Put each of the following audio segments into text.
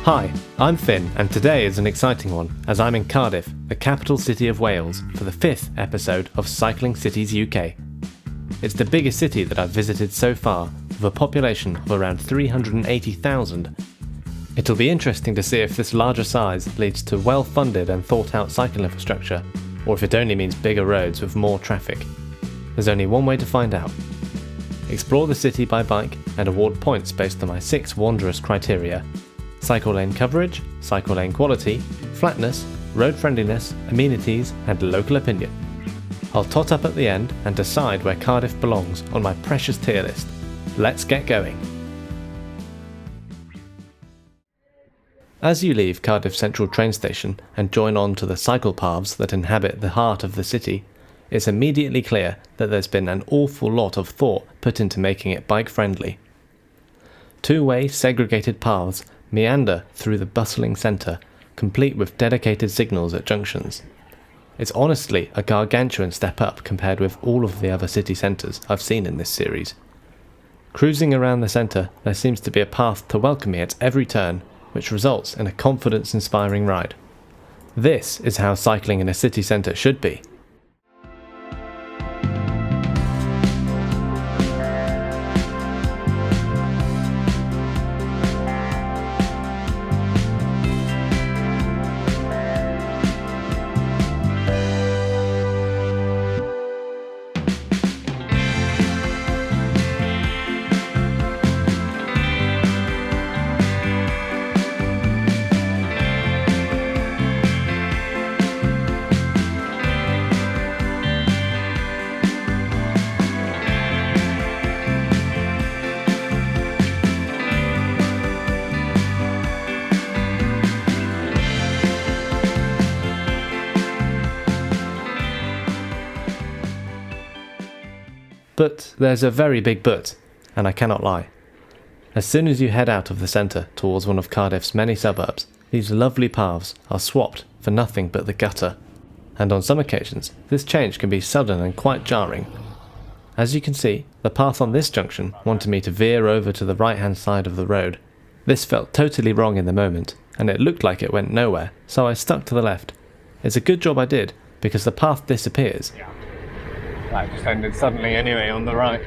Hi, I'm Finn, and today is an exciting one, as I'm in Cardiff, the capital city of Wales, for the 5th episode of Cycling Cities UK. It's the biggest city that I've visited so far, with a population of around 380,000. It'll be interesting to see if this larger size leads to well-funded and thought-out cycle infrastructure, or if it only means bigger roads with more traffic. There's only one way to find out. Explore the city by bike and award points based on my 6 Wanderers criteria: cycle lane coverage, cycle lane quality, flatness, road friendliness, amenities, and local opinion. I'll tot up at the end and decide where Cardiff belongs on my precious tier list. Let's get going. As you leave Cardiff Central train station and join on to the cycle paths that inhabit the heart of the city, it's immediately clear that there's been an awful lot of thought put into making it bike-friendly. Two-way segregated paths meander through the bustling centre, complete with dedicated signals at junctions. It's honestly a gargantuan step up compared with all of the other city centres I've seen in this series. Cruising around the centre, there seems to be a path to welcome me at every turn, which results in a confidence-inspiring ride. This is how cycling in a city centre should be. But there's a very big but, and I cannot lie. As soon as you head out of the centre towards one of Cardiff's many suburbs, these lovely paths are swapped for nothing but the gutter, and on some occasions this change can be sudden and quite jarring. As you can see, the path on this junction wanted me to veer over to the right-hand side of the road. This felt totally wrong in the moment, and it looked like it went nowhere, so I stuck to the left. It's a good job I did, because the path disappears. That just ended suddenly anyway on the right.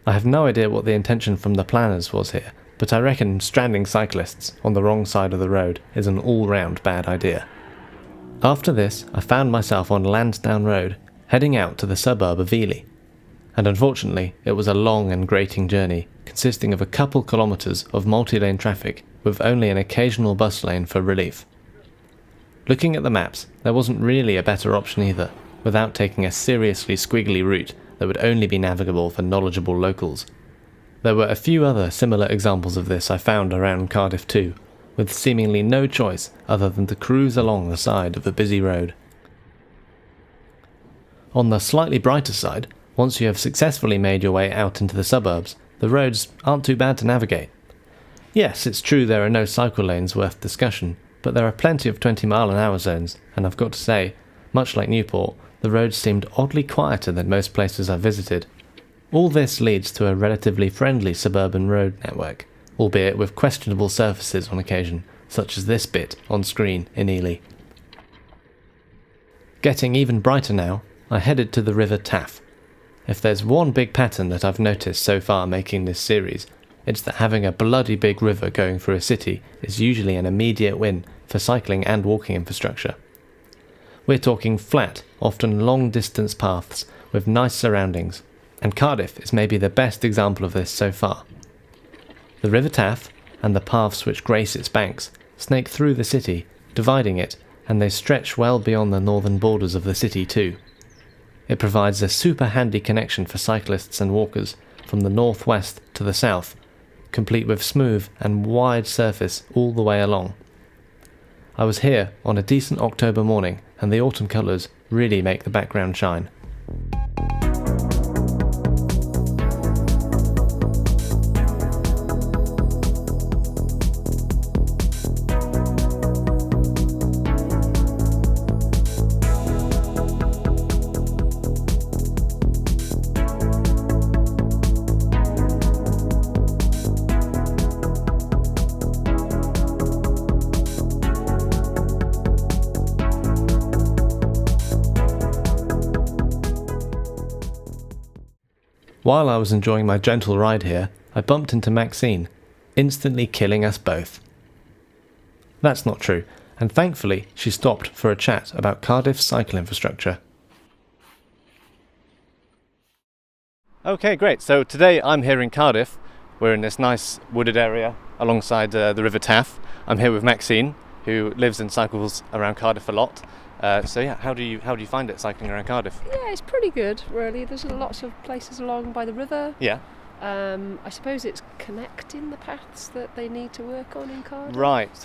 I have no idea what the intention from the planners was here, but I reckon stranding cyclists on the wrong side of the road is an all-round bad idea. After this, I found myself on Lansdowne Road, heading out to the suburb of Ely. And unfortunately, it was a long and grating journey, consisting of a couple kilometres of multi-lane traffic, with only an occasional bus lane for relief. Looking at the maps, there wasn't really a better option either, without taking a seriously squiggly route that would only be navigable for knowledgeable locals. There were a few other similar examples of this I found around Cardiff too, with seemingly no choice other than to cruise along the side of a busy road. On the slightly brighter side, once you have successfully made your way out into the suburbs, the roads aren't too bad to navigate. Yes, it's true there are no cycle lanes worth discussion, but there are plenty of 20-mile-an-hour zones, and I've got to say, much like Newport, the roads seemed oddly quieter than most places I've visited. All this leads to a relatively friendly suburban road network, albeit with questionable surfaces on occasion, such as this bit on screen in Ely. Getting even brighter now, I headed to the river Taff. If there's one big pattern that I've noticed so far making this series, it's that having a bloody big river going through a city is usually an immediate win for cycling and walking infrastructure. We're talking flat, often long-distance paths with nice surroundings, and Cardiff is maybe the best example of this so far. The River Taff, and the paths which grace its banks, snake through the city, dividing it, and they stretch well beyond the northern borders of the city too. It provides a super handy connection for cyclists and walkers from the northwest to the south, complete with smooth and wide surface all the way along. I was here on a decent October morning, and the autumn colours really make the background shine. While I was enjoying my gentle ride here, I bumped into Maxine, instantly killing us both. That's not true, and thankfully she stopped for a chat about Cardiff's cycle infrastructure. Okay, great. So today I'm here in Cardiff. We're in this nice wooded area alongside the River Taff. I'm here with Maxine, who lives and cycles around Cardiff a lot. So yeah, how do you find it cycling around Cardiff? Yeah, it's pretty good, really. There's lots of places along by the river. Yeah. I suppose it's connecting the paths that they need to work on in Cardiff.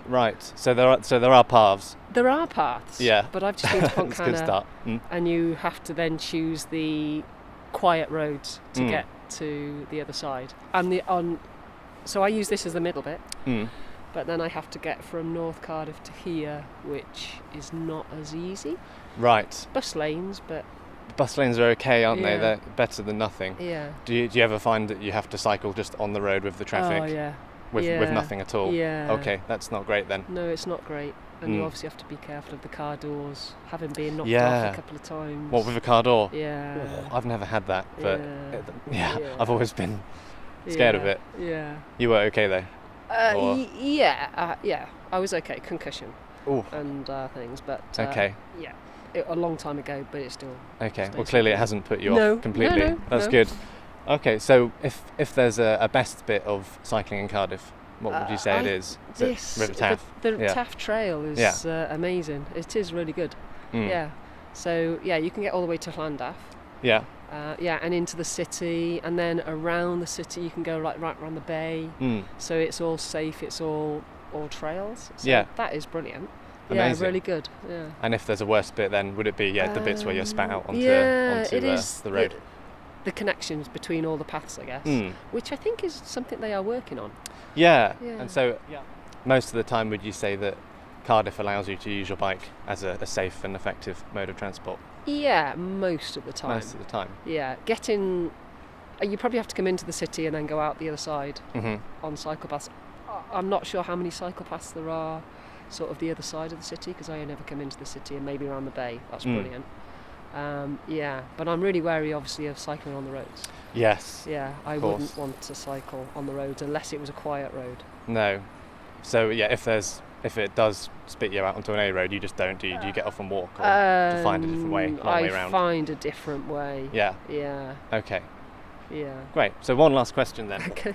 Right. So there are paths. There are paths. Yeah. But I've just been to That's a good start. and you have to then choose the quiet roads to get to the other side. And so I use this as the middle bit. But then I have to get from North Cardiff to here, which is not as easy. Right. Bus lanes, but... Bus lanes are okay, aren't they? Yeah. They're better than nothing. Yeah. Do you ever find that you have to cycle just on the road with the traffic? Oh, yeah. With nothing at all? Yeah. Okay, that's not great then. No, it's not great. And you obviously have to be careful of the car doors, having been knocked Yeah. off a couple of times. What, with a car door? Yeah. Oh, I've never had that, but Yeah. I've always been scared of it. Yeah. You were okay though? Yeah. I was okay. Concussion. Ooh. And things, but Okay. Yeah, a long time ago, but it's still. Okay. stays Well, clearly it okay. hasn't put you No. off completely. No, That's no. good. Okay, so if there's a best bit of cycling in Cardiff, what would you say it is? Is it River Taff? The Yeah. Taff Trail is amazing. It is really good. Yeah. So yeah, you can get all the way to Llandaff. Yeah. And into the city, and then around the city you can go right around the bay. So it's all safe. It's all trails. So Yeah. that is brilliant. Amazing. Yeah, really good. Yeah. And if there's a worse bit, then would it be the bits where you're spat out onto it is the road? The connections between all the paths, I guess, which I think is something they are working on. Yeah. Yeah. And so most of the time, would you say that Cardiff allows you to use your bike as a safe and effective mode of transport? Yeah, most of the time. Most of the time. Yeah, you probably have to come into the city and then go out the other side on cycle paths. I'm not sure how many cycle paths there are sort of the other side of the city, because I never come into the city, and maybe around the bay. That's brilliant. But I'm really wary, obviously, of cycling on the roads. Yes. Yeah, I course. wouldn't want to cycle on the roads unless it was a quiet road. No. So yeah, if it does spit you out onto an A road, you just don't. Do you get off and walk, or to find a different way, long way around? I find a different way. Yeah. Yeah. Okay. Yeah. Great. So one last question then. Okay.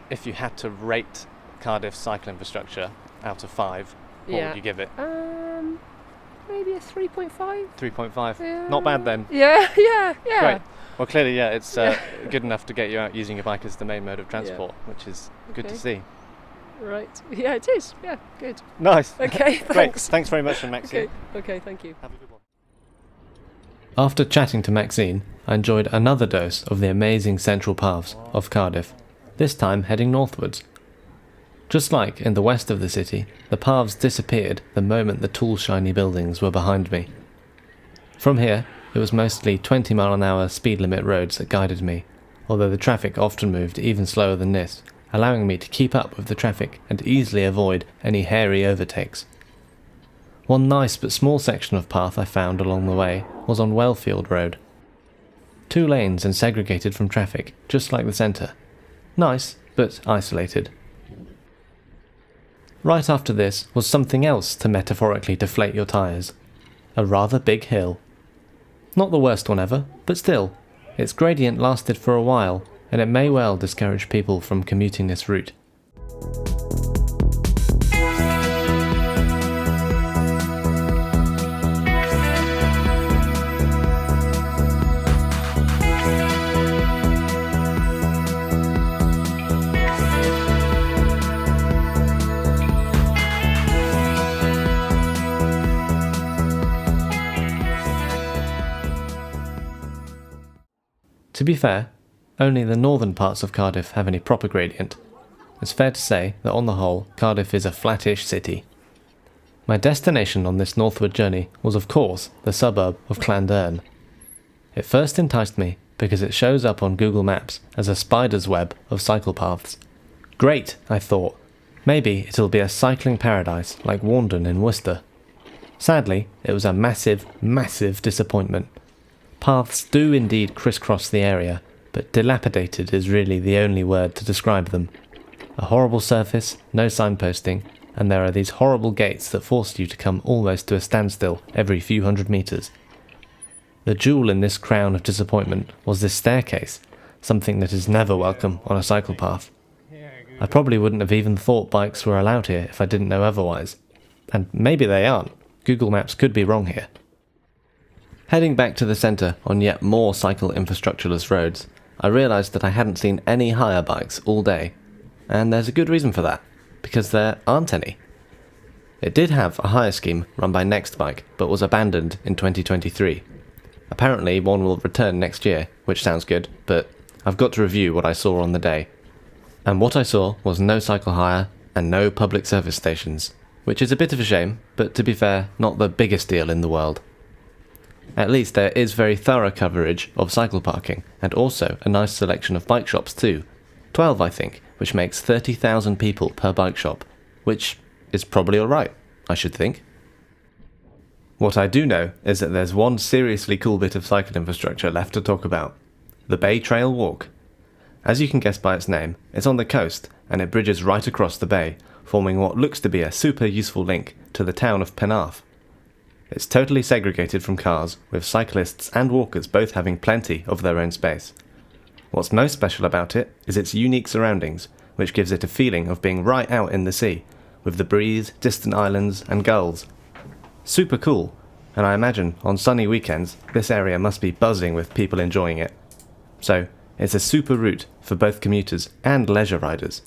If you had to rate Cardiff's cycle infrastructure out of 5, what would you give it? Maybe a 3.5. 3.5. Yeah. Not bad then. Yeah. Great. Well, clearly, it's good enough to get you out using your bike as the main mode of transport, which is good to see. Right. Yeah, it is. Yeah, good. Nice. Okay, thanks. Great. Thanks very much, Maxine. Okay, thank you. Have a good one. After chatting to Maxine, I enjoyed another dose of the amazing central paths of Cardiff, this time heading northwards. Just like in the west of the city, the paths disappeared the moment the tall shiny buildings were behind me. From here, it was mostly 20-mile-an-hour speed limit roads that guided me, although the traffic often moved even slower than this, allowing me to keep up with the traffic and easily avoid any hairy overtakes. One nice but small section of path I found along the way was on Wellfield Road. 2 lanes and segregated from traffic, just like the centre. Nice, but isolated. Right after this was something else to metaphorically deflate your tyres. A rather big hill. Not the worst one ever, but still, its gradient lasted for a while, and it may well discourage people from commuting this route. To be fair, only the northern parts of Cardiff have any proper gradient. It's fair to say that on the whole, Cardiff is a flattish city. My destination on this northward journey was of course the suburb of Llandern. It first enticed me because it shows up on Google Maps as a spider's web of cycle paths. Great, I thought. Maybe it'll be a cycling paradise like Warndon in Worcester. Sadly, it was a massive, massive disappointment. Paths do indeed crisscross the area, but dilapidated is really the only word to describe them. A horrible surface, no signposting, and there are these horrible gates that force you to come almost to a standstill every few hundred metres. The jewel in this crown of disappointment was this staircase, something that is never welcome on a cycle path. I probably wouldn't have even thought bikes were allowed here if I didn't know otherwise. And maybe they aren't. Google Maps could be wrong here. Heading back to the centre on yet more cycle infrastructureless roads, I realised that I hadn't seen any hire bikes all day. And there's a good reason for that, because there aren't any. It did have a hire scheme run by Nextbike, but was abandoned in 2023. Apparently one will return next year, which sounds good, but I've got to review what I saw on the day. And what I saw was no cycle hire and no public service stations, which is a bit of a shame, but to be fair, not the biggest deal in the world. At least there is very thorough coverage of cycle parking, and also a nice selection of bike shops too. 12 I think, which makes 30,000 people per bike shop, which is probably alright, I should think. What I do know is that there's one seriously cool bit of cycle infrastructure left to talk about. The Bay Trail Walk. As you can guess by its name, it's on the coast, and it bridges right across the bay, forming what looks to be a super useful link to the town of Penarth. It's totally segregated from cars, with cyclists and walkers both having plenty of their own space. What's most special about it is its unique surroundings, which gives it a feeling of being right out in the sea, with the breeze, distant islands and gulls. Super cool, and I imagine on sunny weekends this area must be buzzing with people enjoying it. So, it's a super route for both commuters and leisure riders.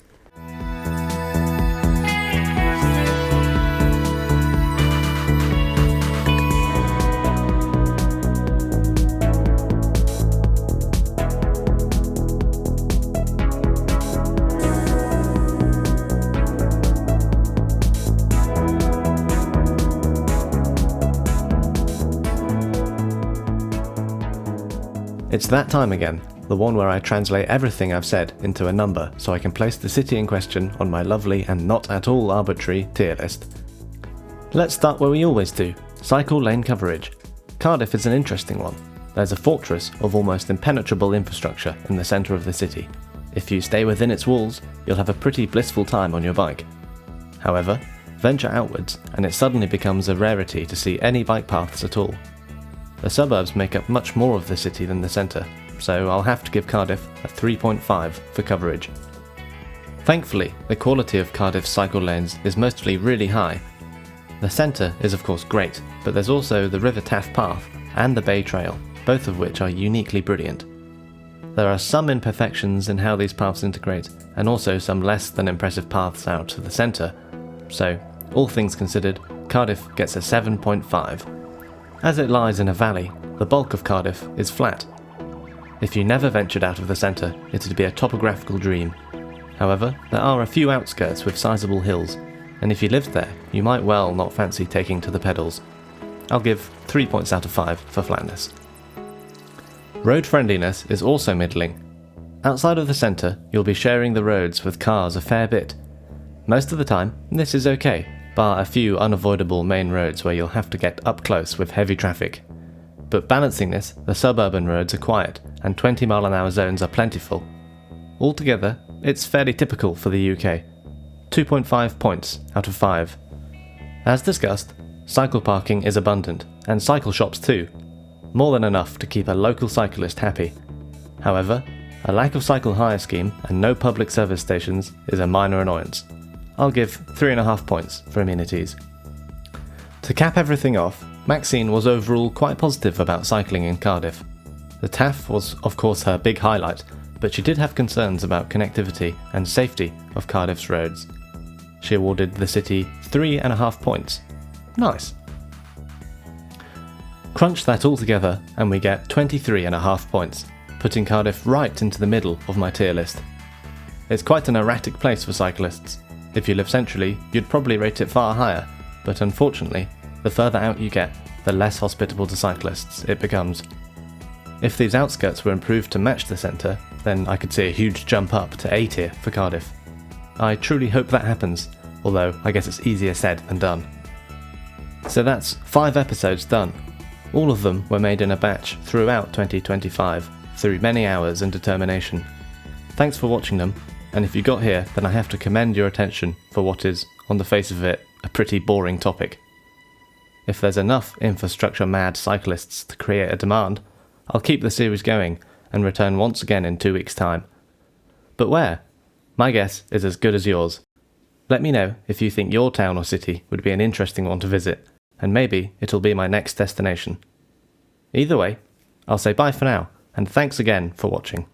It's that time again, the one where I translate everything I've said into a number so I can place the city in question on my lovely and not at all arbitrary tier list. Let's start where we always do, cycle lane coverage. Cardiff is an interesting one. There's a fortress of almost impenetrable infrastructure in the centre of the city. If you stay within its walls, you'll have a pretty blissful time on your bike. However, venture outwards and it suddenly becomes a rarity to see any bike paths at all. The suburbs make up much more of the city than the centre, so I'll have to give Cardiff a 3.5 for coverage. Thankfully, the quality of Cardiff's cycle lanes is mostly really high. The centre is of course great, but there's also the River Taff path and the Bay Trail, both of which are uniquely brilliant. There are some imperfections in how these paths integrate, and also some less than impressive paths out to the centre, so, all things considered, Cardiff gets a 7.5. As it lies in a valley, the bulk of Cardiff is flat. If you never ventured out of the centre, it'd be a topographical dream. However, there are a few outskirts with sizable hills, and if you lived there, you might well not fancy taking to the pedals. I'll give 3 points out of 5 for flatness. Road friendliness is also middling. Outside of the centre, you'll be sharing the roads with cars a fair bit. Most of the time, this is okay, bar a few unavoidable main roads where you'll have to get up close with heavy traffic. But balancing this, the suburban roads are quiet, and 20-mile-an-hour zones are plentiful. Altogether, it's fairly typical for the UK. 2.5 points out of 5. As discussed, cycle parking is abundant, and cycle shops too. More than enough to keep a local cyclist happy. However, a lack of cycle hire scheme and no public service stations is a minor annoyance. I'll give 3.5 points for amenities. To cap everything off, Maxine was overall quite positive about cycling in Cardiff. The Taff was of course her big highlight, but she did have concerns about connectivity and safety of Cardiff's roads. She awarded the city 3.5 points. Nice. Crunch that all together and we get 23.5 points, putting Cardiff right into the middle of my tier list. It's quite an erratic place for cyclists. If you live centrally, you'd probably rate it far higher, but unfortunately, the further out you get, the less hospitable to cyclists it becomes. If these outskirts were improved to match the centre, then I could see a huge jump up to A tier for Cardiff. I truly hope that happens, although I guess it's easier said than done. So that's 5 episodes done. All of them were made in a batch throughout 2025, through many hours and determination. Thanks for watching them, and if you got here, then I have to commend your attention for what is, on the face of it, a pretty boring topic. If there's enough infrastructure-mad cyclists to create a demand, I'll keep the series going and return once again in 2 weeks' time. But where? My guess is as good as yours. Let me know if you think your town or city would be an interesting one to visit, and maybe it'll be my next destination. Either way, I'll say bye for now, and thanks again for watching.